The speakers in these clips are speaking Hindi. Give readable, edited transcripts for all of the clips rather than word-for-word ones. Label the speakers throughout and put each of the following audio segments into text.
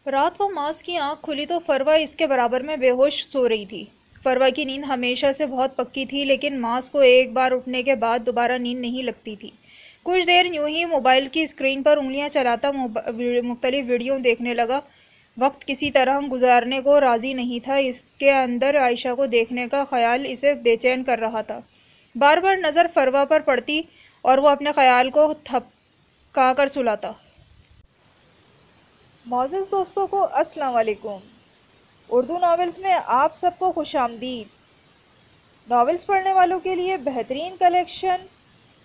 Speaker 1: रात को मास की आंख खुली तो फरवा इसके बराबर में बेहोश सो रही थी। फरवा की नींद हमेशा से बहुत पक्की थी, लेकिन मास को एक बार उठने के बाद दोबारा नींद नहीं लगती थी। कुछ देर यूं ही मोबाइल की स्क्रीन पर उंगलियां चलाता मुख्तलिफ वीडियो देखने लगा। वक्त किसी तरह गुजारने को राजी नहीं था। इसके अंदर आयशा को देखने का ख्याल इसे बेचैन कर रहा था। बार बार नज़र फरवा पर पड़ती और वो अपने ख्याल को थपका कर सुलाता।
Speaker 2: मोअज़्ज़ज़ दोस्तों को अस्सलाम वालेकुम। उर्दू नावल्स में आप सबको खुशामदीद। नावल्स पढ़ने वालों के लिए बेहतरीन कलेक्शन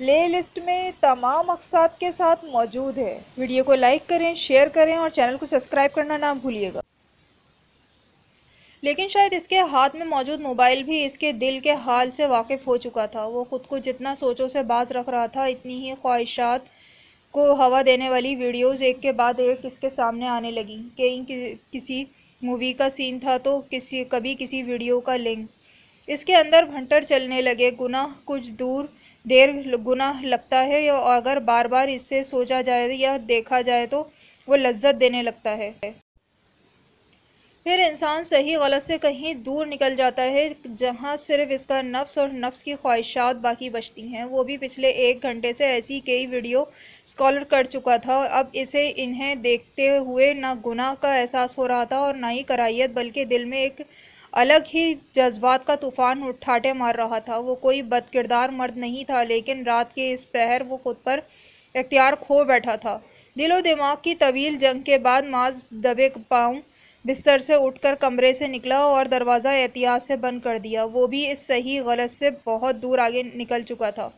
Speaker 2: प्ले लिस्ट में तमाम अक़साद के साथ मौजूद है।
Speaker 1: वीडियो को लाइक करें, शेयर करें और चैनल को सब्सक्राइब करना ना भूलिएगा। लेकिन शायद इसके हाथ में मौजूद मोबाइल भी इसके दिल के हाल से वाकिफ़ हो चुका था। वो ख़ुद को जितना सोचों से बाज रख रहा था, इतनी ही ख्वाहिशात को हवा देने वाली वीडियोस एक के बाद एक इसके सामने आने लगी। कहीं किसी मूवी का सीन था तो कभी किसी वीडियो का लिंक। इसके अंदर भंटर चलने लगे। गुनाह कुछ दूर देर गुनाह लगता है, या अगर बार बार इससे सोचा जाए या देखा जाए तो वो लज्जत देने लगता है। फिर इंसान सही गलत से कहीं दूर निकल जाता है, जहाँ सिर्फ इसका नफ्स और नफ्स की ख्वाहिशात बाकी बचती हैं। वो भी पिछले 1 घंटे से ऐसी कई वीडियो स्क्रॉल कर चुका था। अब इसे इन्हें देखते हुए ना गुनाह का एहसास हो रहा था और ना ही कराहियत, बल्कि दिल में एक अलग ही जज्बात का तूफ़ान उठाटे मार रहा था। वो कोई बदकिरदार मर्द नहीं था, लेकिन रात के इस पहर वो खुद पर इख्तियार खो बैठा था। दिलो दिमाग की तवील जंग के बाद माज दबे पाँव बिस्तर से उठकर कमरे से निकला और दरवाज़ा एहतियात से बंद कर दिया। वो भी इस सही गलत से बहुत दूर आगे निकल चुका था।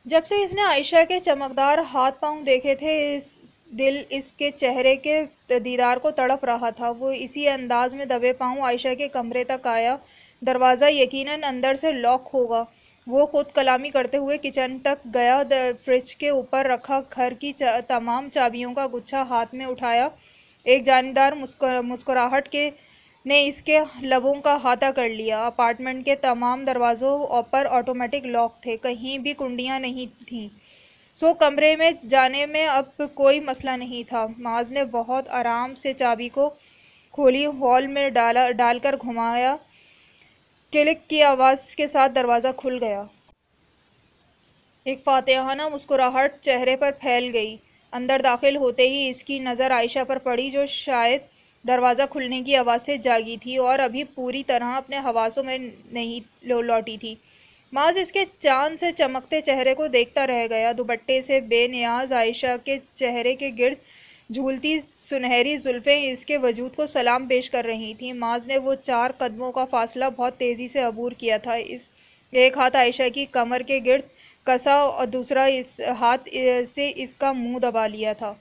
Speaker 1: जब से इसने आयशा के चमकदार हाथ पांव देखे थे, दिल इसके चेहरे के दीदार को तड़प रहा था। वो इसी अंदाज में दबे पांव आयशा के कमरे तक आया। दरवाज़ा यकीनन अंदर से लॉक होगा। वो खुद कलामी करते हुए किचन तक गया। फ्रिज के ऊपर रखा घर की तमाम चाबियों का गुच्छा हाथ में उठाया। एक जानदार मुस्कुराहट के ने इसके लबों का अहाता कर लिया। अपार्टमेंट के तमाम दरवाज़ों पर ऑटोमेटिक लॉक थे, कहीं भी कुंडियां नहीं थीं। सो कमरे में जाने में अब कोई मसला नहीं था। माज ने बहुत आराम से चाबी को खोली, हॉल में डालकर घुमाया। क्लिक की आवाज़ के साथ दरवाज़ा खुल गया। एक फातिहाना मुस्कुराहट चेहरे पर फैल गई। अंदर दाखिल होते ही इसकी नज़र आयशा पर पड़ी, जो शायद दरवाज़ा खुलने की आवाज़ से जागी थी और अभी पूरी तरह अपने हवासों में नहीं लौटी थी। माज इसके चांद से चमकते चेहरे को देखता रह गया। दुपट्टे से बेनियाज आयशा के चेहरे के गिर्द झूलती सुनहरी जुल्फ़ें इसके वजूद को सलाम पेश कर रही थीं। माज ने वो 4 कदमों का फासला बहुत तेज़ी से अबूर किया था। इस एक हाथ आयशा की कमर के गिर्द कसा और दूसरा इस हाथ से इसका मुंह दबा लिया था।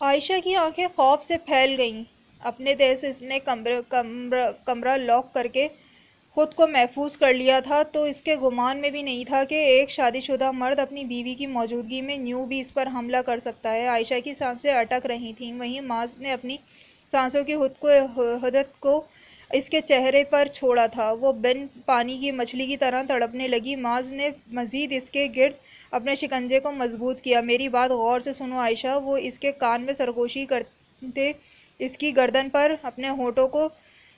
Speaker 1: आयशा की आंखें खौफ से फैल गईं। अपने देह से इसने कमरा लॉक करके खुद को महफूज कर लिया था, तो इसके गुमान में भी नहीं था कि एक शादीशुदा मर्द अपनी बीवी की मौजूदगी में यूं भी इस पर हमला कर सकता है। आयशा की सांसें अटक रही थीं। वहीं माज ने अपनी सांसों की हदत को इसके चेहरे पर छोड़ा था। वो बिन पानी की मछली की तरह तड़पने लगी। माज ने मज़ीद इसके गिर्द अपने शिकंजे को मजबूत किया। मेरी बात गौर से सुनो आयशा। वो इसके कान में सरगोशी करते इसकी गर्दन पर अपने होठों को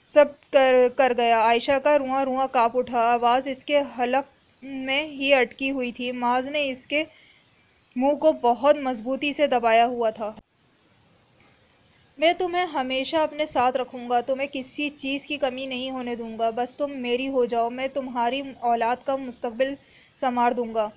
Speaker 1: सब कर गया। आयशा का रुआं रुआं काँप उठा। आवाज़ इसके हलक में ही अटकी हुई थी। माज ने इसके मुंह को बहुत मजबूती से दबाया हुआ था। मैं तुम्हें हमेशा अपने साथ रखूँगा, तुम्हें किसी चीज़ की कमी नहीं होने दूँगा। बस तुम मेरी हो जाओ, मैं तुम्हारी औलाद का मुस्तकबिल संवार दूँगा।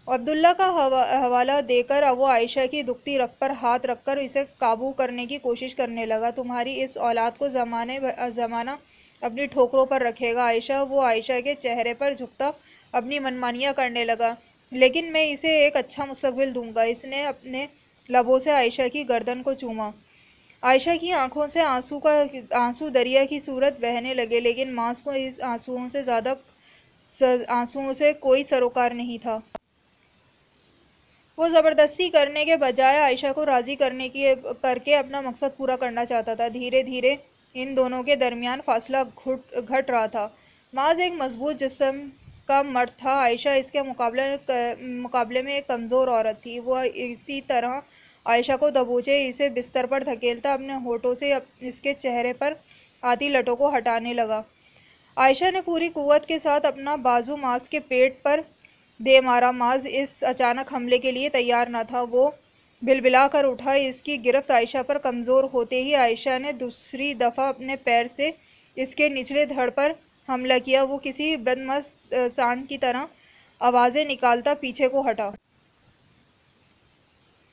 Speaker 1: अब्दुल्ला का हवाला देकर वो आयशा की दुखती रग पर हाथ रखकर इसे काबू करने की कोशिश करने लगा। तुम्हारी इस औलाद को ज़माना अपनी ठोकरों पर रखेगा। वो आयशा के चेहरे पर झुकता अपनी मनमानियाँ करने लगा। लेकिन मैं इसे एक अच्छा मुस्तकबिल दूँगा। इसने अपने लबों से आयशा की गर्दन को चूमा। आयशा की आंखों से आंसू दरिया की सूरत बहने लगे, लेकिन मास को इस आंसुओं से कोई सरोकार नहीं था। वो ज़बरदस्ती करने के बजाय आयशा को राज़ी करके अपना मकसद पूरा करना चाहता था। धीरे धीरे इन दोनों के दरमियान फासला घट रहा था। माज एक मजबूत जिस्म का मर्द था। आयशा इसके मुकाबले में एक कमज़ोर औरत थी। वह इसी तरह आयशा को दबोचे इसे बिस्तर पर धकेलता अपने होठों से इसके चेहरे पर आती लटों को हटाने लगा। आयशा ने पूरी कुव्वत के साथ अपना बाजू माज के पेट पर दे मारा। माज इस अचानक हमले के लिए तैयार न था। वो बिलबिला कर उठा। इसकी गिरफ्त आयशा पर कमज़ोर होते ही आयशा ने दूसरी दफ़ा अपने पैर से इसके निचले धड़ पर हमला किया। वो किसी बदमस्त सांड की तरह आवाज़ें निकालता पीछे को हटा।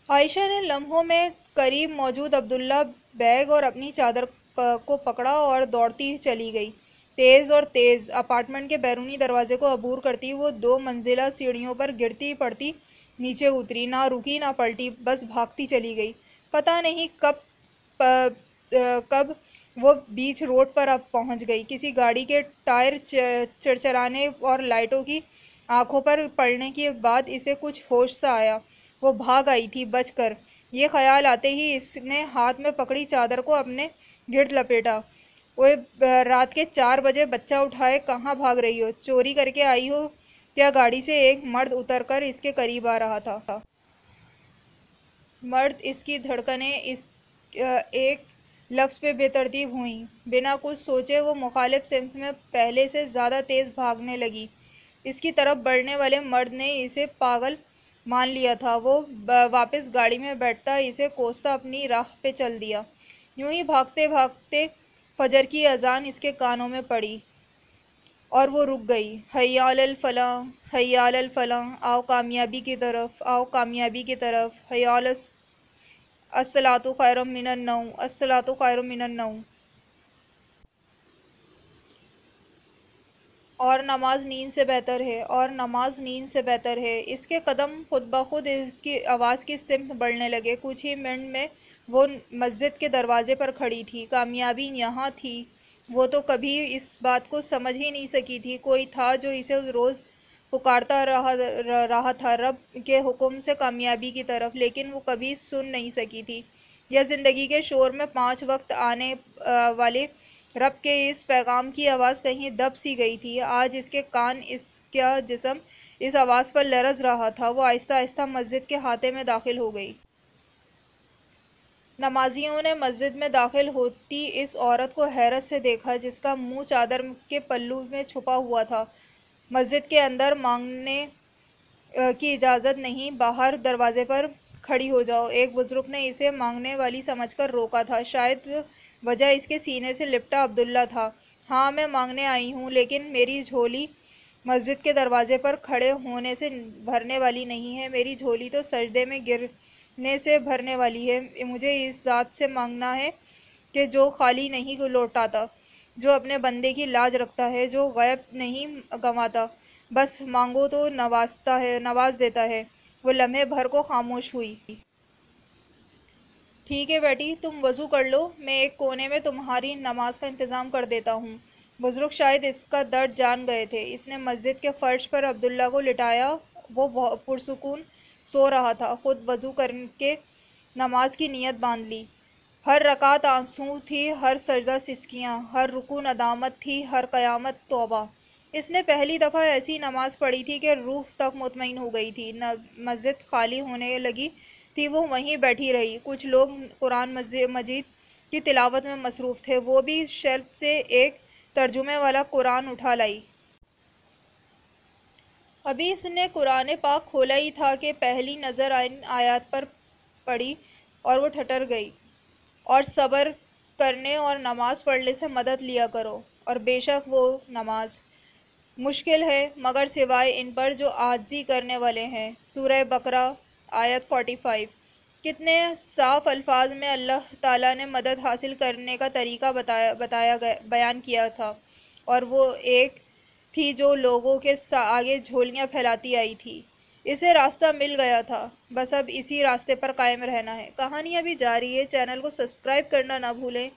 Speaker 1: आयशा ने लम्हों में करीब मौजूद अब्दुल्ला बैग और अपनी चादर को पकड़ा और दौड़ती चली गई। तेज़ और तेज़ अपार्टमेंट के बैरूनी दरवाजे को अबूर करती वो 2 मंजिला सीढ़ियों पर गिरती पड़ती नीचे उतरी। ना रुकी ना पलटी, बस भागती चली गई। पता नहीं कब वो बीच रोड पर अब पहुंच गई। किसी गाड़ी के टायर चरचराने और लाइटों की आंखों पर पड़ने के बाद इसे कुछ होश सा आया। वो भाग आई थी बचकर। ये ख्याल आते ही इसने हाथ में पकड़ी चादर को अपने गिर्द लपेटा। वो रात के 4 बजे बच्चा उठाए कहाँ भाग रही हो? चोरी करके आई हो क्या? गाड़ी से एक मर्द उतरकर इसके करीब आ रहा था। मर्द इसकी धड़कनें इस एक लफ्ज़ पे बेतरतीब हुईं। बिना कुछ सोचे वो मुखालिफ सिमत में पहले से ज़्यादा तेज़ भागने लगी। इसकी तरफ बढ़ने वाले मर्द ने इसे पागल मान लिया था। वो वापस गाड़ी में बैठता इसे कोसता अपनी राह पे चल दिया। यूं ही भागते भागते फजर की अजान इसके कानों में पड़ी और वो रुक गई। हय्या अलल फलाह, हय्या अलल फलाह, आओ कामयाबी की तरफ, आओ कामयाबी की तरफ। हय्या अलस अस्सलातु खैरुम मिनन नौम, अस्सलातु खैरुम मिनन नौम। और नमाज नींद से बेहतर है, और नमाज नींद से बेहतर है। इसके कदम खुद ब खुद इसकी आवाज़ की सिमत बढ़ने लगे। कुछ ही मिनट में वो मस्जिद के दरवाजे पर खड़ी थी। कामयाबी यहाँ थी। वो तो कभी इस बात को समझ ही नहीं सकी थी। कोई था जो इसे रोज़ पुकारता रहा था रब के हुक्म से कामयाबी की तरफ, लेकिन वो कभी सुन नहीं सकी थी। यह ज़िंदगी के शोर में 5 वक्त आने वाले रब के इस पैगाम की आवाज़ कहीं दब सी गई थी। आज इसके कान, इसका जिस्म इस आवाज़ पर लरज़ रहा था। वो आहिस्ता आहिस्ता मस्जिद के हाते में दाखिल हो गई। नमाजियों ने मस्जिद में दाखिल होती इस औरत को हैरत से देखा जिसका मुंह चादर के पल्लू में छुपा हुआ था। मस्जिद के अंदर मांगने की इजाज़त नहीं, बाहर दरवाजे पर खड़ी हो जाओ। एक बुजुर्ग ने इसे मांगने वाली समझकर रोका था। शायद वजह इसके सीने से लिपटा अब्दुल्ला था। हाँ, मैं मांगने आई हूँ, लेकिन मेरी झोली मस्जिद के दरवाजे पर खड़े होने से भरने वाली नहीं है। मेरी झोली तो सजदे में गिरने से भरने वाली है। मुझे इस ज़ात से मांगना है कि जो खाली नहीं लौटाता, जो अपने बंदे की लाज रखता है, जो गैब नहीं गंवाता। बस मांगो तो नवाजता है, नवाज देता है। वो लम्हे भर को खामोश हुई। ठीक है बेटी, तुम वज़ू कर लो, मैं एक कोने में तुम्हारी नमाज का इंतज़ाम कर देता हूँ। बुजुर्ग शायद इसका दर्द जान गए थे। इसने मस्जिद के फ़र्श पर अब्दुल्ला को लिटाया। वो पुरसुकून सो रहा था। खुद वज़ू करके नमाज की नीयत बांध ली। हर रकात आंसू थी, हर सजदा सिसकियाँ, हर रुकू नदामत थी, हर क़यामत तौबा। इसने पहली दफ़ा ऐसी नमाज पढ़ी थी कि रूह तक मुतमईन हो गई थी। मस्जिद खाली होने लगी थी। वो वहीं बैठी रही। कुछ लोग कुरान मजीद की तिलावत में मसरूफ़ थे। वो भी शेल्फ से एक तर्जुमे वाला कुरान उठा लाई। अभी इसने कुरान पाक खोला ही था कि पहली नज़र आयत पर पड़ी और वो ठटर गई। और सब्र करने और नमाज पढ़ने से मदद लिया करो। और बेशक वो नमाज मुश्किल है, मगर सिवाय इन पर जो आजिज़ी करने वाले हैं। सूरह बकरा आयत 45। कितने साफ़ अल्फाज में अल्लाह ताला ने मदद हासिल करने का तरीका बयान किया था। और वो एक थी जो लोगों के आगे झोलियाँ फैलाती आई थी। इसे रास्ता मिल गया था, बस अब इसी रास्ते पर कायम रहना है। कहानी अभी जारी है। चैनल को सब्सक्राइब करना ना भूलें।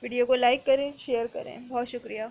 Speaker 1: वीडियो को लाइक करें, शेयर करें। बहुत शुक्रिया।